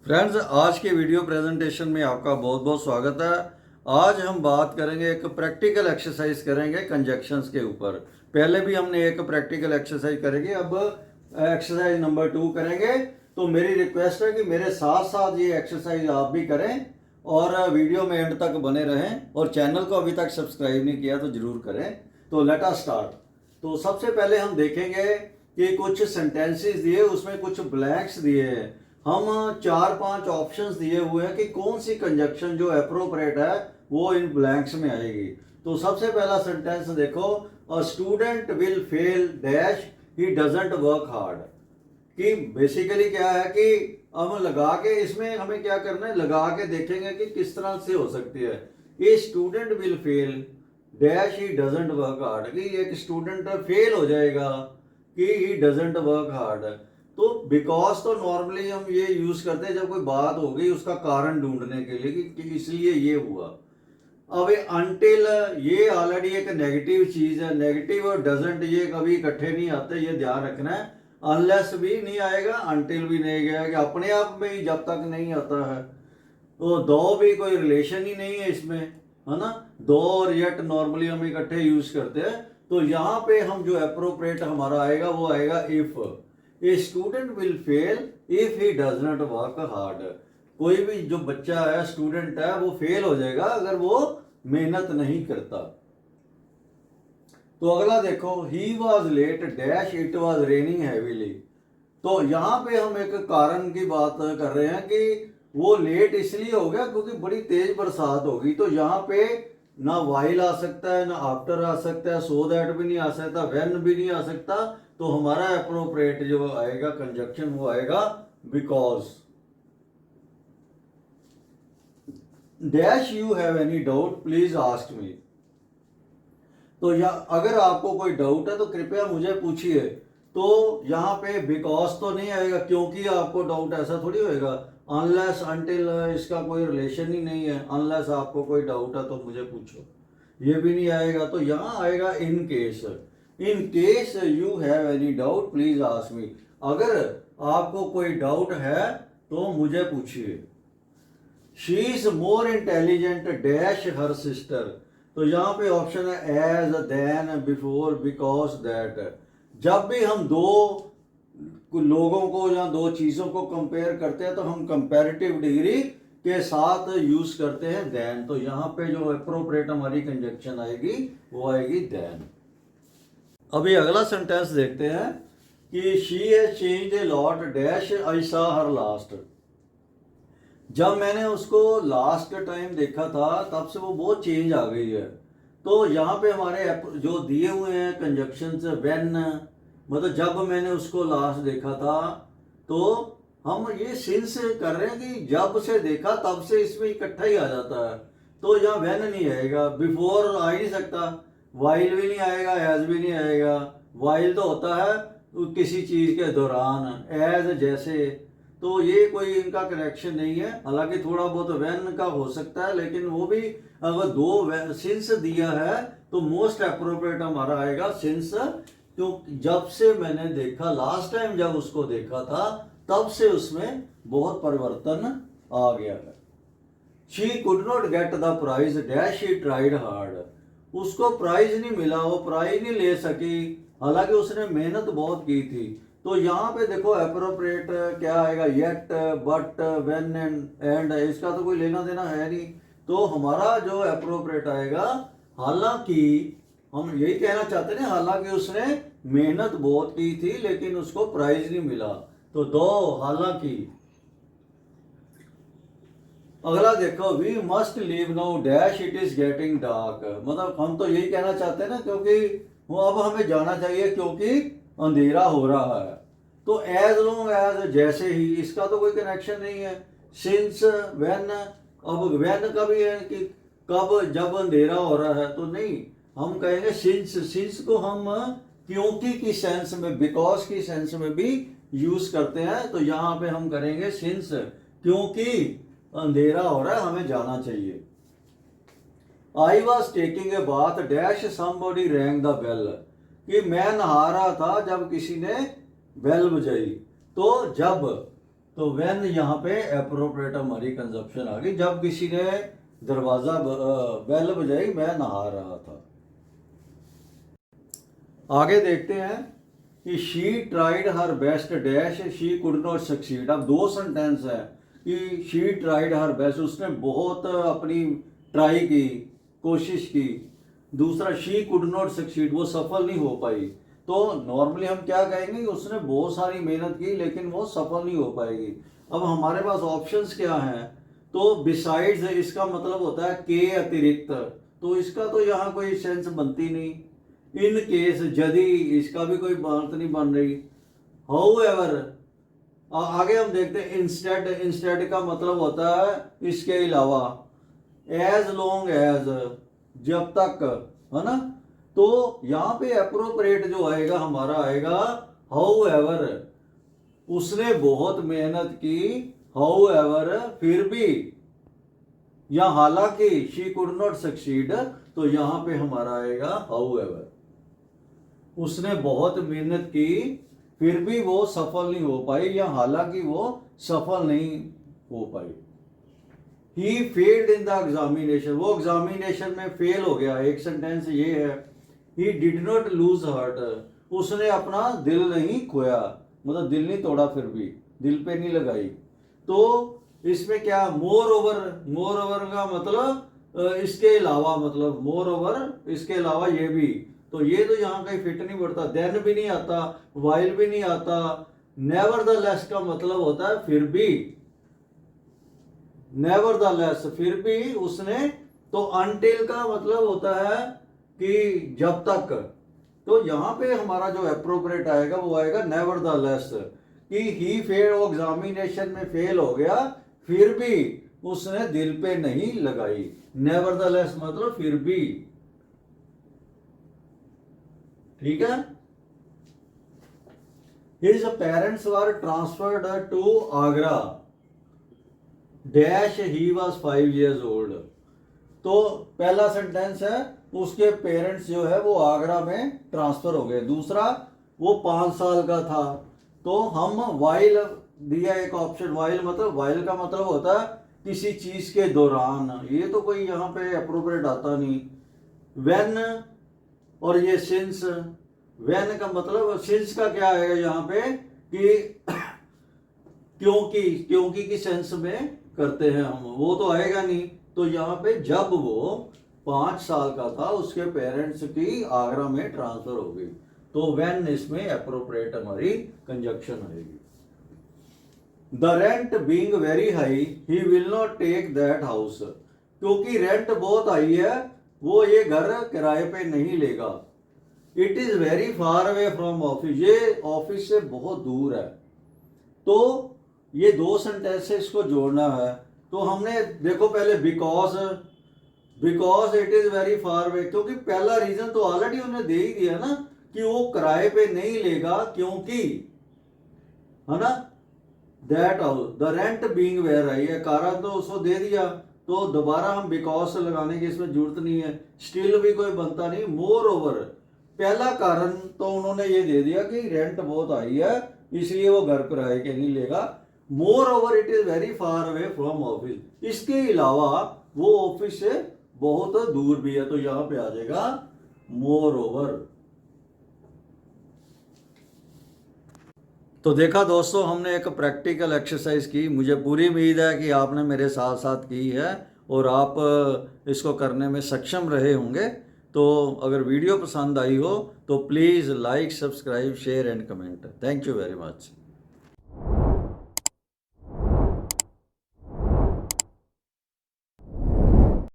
Friends, आज के video presentation में आपका बहुत बहुत स्वागत है। आज हम बात करेंगे, एक प्रैक्टिकल एक्सरसाइज करेंगे कंजक्शंस के ऊपर। पहले भी हमने एक प्रैक्टिकल एक्सरसाइज करेंगे, अब एक्सरसाइज नंबर 2 करेंगे। तो मेरी रिक्वेस्ट है कि मेरे साथ साथ ये एक्सरसाइज आप भी करें और वीडियो में एंड तक बने रहें, और चैनल को अभी तक सब्सक्राइब नहीं किया तो जरूर करें। तो लेट अस स्टार्ट। तो सबसे पहले हम देखेंगे कि कुछ सेंटेंसेस दिए, उसमें कुछ ब्लैंक्स दिए हैं। हम 4-5 ऑप्शंस दिए हुए हैं कि कौन सी कंजक्शन जो अप्रोप्रिएट है वो इन ब्लैंक्स में आएगी। तो सबसे पहला सेंटेंस देखो, a student will fail dash he doesn't work hard. कि बेसिकली क्या है कि हम लगा के, इसमें हमें क्या करना है, लगा के देखेंगे कि किस तरह से हो सकती है। A student will fail dash he doesn't work hard, कि एक स्टूडेंट फेल हो जाएगा कि ही डजंट वर्क हार्ड। तो बिकॉज तो नॉर्मली हम ये यूज करते हैं जब कोई बात हो गई उसका कारण ढूंढने के लिए कि इसलिए ये हुआ। अब अनटिल, ये ऑलरेडी एक नेगेटिव चीज है। नेगेटिव और डजंट ये कभी इकट्ठे नहीं आते, ये ध्यान रखना है। अनलेस भी नहीं आएगा, अनटिल भी नहीं आएगा, अपने आप में ही जब तक नहीं आता है। तो दो भी कोई रिलेशन ही नहीं है इसमें, है ना। दो और यट नॉर्मली हम इकट्ठे यूज करते हैं। तो यहाँ पे हम जो अप्रोप्रिएट हमारा आएगा वो आएगा if. A student will fail if he does not work hard. कोई भी जो बच्चा है, स्टूडेंट है, वो फेल हो जाएगा अगर वो मेहनत नहीं करता। तो अगला देखो, he was late dash it was raining heavily. तो यहाँ पे हम एक कारण की बात कर रहे हैं कि वो लेट इसलिए हो गया क्योंकि बड़ी तेज बरसात होगी। तो यहाँ पे ना वाइल आ सकता है, ना आफ्टर आ सकता है, सो दैट भी नहीं आ सकता, व्हेन भी नहीं आ सकता। तो हमारा अप्रोप्रिएट जो आएगा कंजक्शन वो आएगा because. Dash you have any doubt please ask मी। तो या अगर आपको कोई डाउट है तो कृपया मुझे पूछिए। तो यहाँ पे बिकॉज तो नहीं आएगा क्योंकि आपको डाउट, ऐसा थोड़ी होएगा। अनलेस अनटिल, इसका कोई रिलेशन ही नहीं है। अनलेस आपको कोई डाउट है तो मुझे पूछो, ये भी नहीं आएगा। तो यहाँ आएगा in case. In case you have any doubt please ask me. अगर आपको कोई डाउट है तो मुझे पूछिए। She is more intelligent dash her sister. तो यहाँ पे ऑप्शन है as, then, before, because, that. जब भी हम दो लोगों को या दो चीजों को कंपेयर करते हैं तो हम कंपैरेटिव डिग्री के साथ यूज करते हैं देन। तो यहाँ पे जो अप्रोप्रिएट हमारी कंजक्शन आएगी वो आएगी देन। अभी अगला सेंटेंस देखते हैं कि she has changed a lot dash I saw her last. जब मैंने उसको लास्ट टाइम देखा था तब से वो बहुत चेंज आ गई है। तो यहाँ पे हमारे जो दिए हुए हैं कंजक्शंस, व्हेन, मतलब जब मैंने उसको लास्ट देखा था, तो हम ये सिंस कर रहे हैं कि जब से देखा तब से इसमें इकट्ठा ही आ जाता है। तो यहाँ व्हेन नहीं आएगा, बिफोर आ ही नहीं सकता, वाइल भी नहीं आएगा, एज भी नहीं आएगा। वाइल तो होता है किसी चीज के दौरान, एज जैसे। तो ये कोई इनका कनेक्शन नहीं है। हालांकि थोड़ा बहुत व्हेन का हो सकता है, लेकिन वो भी अगर दो सिंस दिया है तो मोस्ट अप्रोप्रिएट हमारा आएगा सिंस। क्यों? जब से मैंने देखा, लास्ट टाइम जब उसको देखा था तब से उसमें बहुत परिवर्तन आ गया है। She could not get the prize dash she tried hard. उसको प्राइज नहीं मिला, वो प्राइज नहीं ले सकी, हालांकि उसने मेहनत बहुत की थी। तो यहाँ पे देखो अप्रोप्रिएट क्या आएगा, येट, बट, व्हेन एंड। इसका तो कोई लेना देना है नहीं। तो हमारा जो अप्रोप्रिएट आएगा, हालांकि हम यही कहना चाहते हैं, हालांकि उसने मेहनत बहुत की थी लेकिन उसको प्राइज नहीं मिला। तो दो हालांकि। अगला देखो, we must leave now dash it is getting dark. मतलब हम तो यही कहना चाहते हैं ना, क्योंकि वो अब हमें जाना चाहिए क्योंकि अंधेरा हो रहा है। तो एज लॉन्ग एज, जैसे ही, इसका तो कोई कनेक्शन नहीं है। Since, when. अब व्हेन का भी है कि कब, जब अंधेरा हो रहा है, तो नहीं। हम कहेंगे सिंस। सिंस को हम क्योंकि की सेंस में, बिकॉज की सेंस में भी यूज करते हैं। तो यहाँ पे हम करेंगे सिंस, क्योंकि अंधेरा हो रहा है, हमें जाना चाहिए। I was taking a bath dash somebody rang the bell. कि मैं नहा रहा था जब किसी ने बेल बजाई। तो जब तो व्हेन यहाँ पे एप्रोप्रिएट हमारी कंजप्शन आ गई, जब किसी ने दरवाजा बेल बजाई, मैं नहा रहा था। आगे देखते हैं कि she tried her best dash she could not succeed. अब दो सेंटेंस है कि शी ट्राइड हर बेस्ट, उसने बहुत अपनी ट्राई की, कोशिश की। दूसरा शी कुड नॉट सक्सीड, वो सफल नहीं हो पाई। तो नॉर्मली हम क्या कहेंगे कि उसने बहुत सारी मेहनत की लेकिन वो सफल नहीं हो पाएगी। अब हमारे पास ऑप्शंस क्या हैं? तो बिसाइड्स, इसका मतलब होता है के अतिरिक्त, तो इसका तो यहाँ कोई सेंस बनती नहीं। इन केस, यदि, इसका भी कोई बात नहीं बन रही। हाउएवर, आगे हम देखते हैं इंस्टेड। इंस्टेड का मतलब होता है इसके अलावा। एज लॉन्ग एज, जब तक, है ना। तो यहां पे अप्रोप्रिएट जो आएगा हमारा आएगा हाउएवर, उसने बहुत मेहनत की, हाउएवर, फिर भी, या हालांकि, शी कुड नॉट सक्सीड, तो यहां पे हमारा आएगा हाउएवर, उसने बहुत मेहनत की फिर भी वो सफल नहीं हो पाई, या हालांकि वो सफल नहीं हो पाई। He failed in the examination, वो एग्जामिनेशन में फेल हो गया। एक सेंटेंस ये है, he did not lose heart, उसने अपना दिल नहीं खोया, मतलब दिल नहीं तोड़ा, फिर भी दिल पे नहीं लगाई। तो इसमें क्या, मोर ओवर, मोर ओवर का मतलब इसके अलावा, मतलब मोर ओवर इसके अलावा ये भी, तो ये तो यहाँ कहीं फिट नहीं पड़ता। देन भी नहीं आता, वाइल भी नहीं आता। नेवर द लेस का मतलब होता है फिर भी, नेवर द लेस, फिर भी उसने। तो अनटिल का मतलब होता है कि जब तक। तो यहाँ पे हमारा जो अप्रोप्रिएट आएगा वो आएगा नेवर द लेस, कि ही फेल, वो एग्जामिनेशन में फेल हो गया फिर भी उसने दिल पे नहीं लगाई। नेवर द लेस मतलब फिर भी, ठीक है। His parents were transferred to Agra dash he was 5 years old। तो पहला सेंटेंस है उसके पेरेंट्स जो है वो आगरा में ट्रांसफर हो गए। दूसरा, वो 5 साल का था। तो हम वाइल दिया एक ऑप्शन, वाइल मतलब, वाइल का मतलब होता है किसी चीज के दौरान, ये तो कोई यहाँ पे अप्रोप्रिएट आता नहीं। व्हेन और ये सिंस, व्हेन का मतलब, सिंस का क्या आएगा यहाँ पे कि क्योंकि, क्योंकि की सेंस में करते हैं हम, वो तो आएगा नहीं। तो यहाँ पे जब वो 5 साल का था उसके पेरेंट्स की आगरा में ट्रांसफर हो गई, तो व्हेन इसमें अप्रोप्रिएट हमारी कंजक्शन आएगी। The rent being very high he will not take that house, क्योंकि रेंट बहुत हाई है वो ये घर किराए पे नहीं लेगा। It is very far away from office, ये ऑफिस से बहुत दूर है। तो ये दो सेंटेंसेस को जोड़ना है। तो हमने देखो पहले because, because it is very far away, क्योंकि पहला रीजन तो ऑलरेडी उन्होंने दे ही दिया ना कि वो किराए पे नहीं लेगा, क्योंकि, है ना। That house, the rent being where है, ये कारण तो उसको दे दिया, तो दोबारा हम बिकॉज से लगाने की इसमें जरूरत नहीं है। स्टिल भी कोई बनता नहीं। मोर ओवर, पहला कारण तो उन्होंने ये दे दिया कि रेंट बहुत हाई है इसलिए वो घर किराए के नहीं लेगा। More over it is very far away from office, इसके अलावा वो ऑफिस से बहुत दूर भी है, तो यहां पे आ जाएगा मोर ओवर। तो देखा दोस्तों, हमने एक प्रैक्टिकल एक्सरसाइज की। मुझे पूरी उम्मीद है कि आपने मेरे साथ साथ की है और आप इसको करने में सक्षम रहे होंगे। तो अगर वीडियो पसंद आई हो तो please like, subscribe, share and comment. Thank you very much.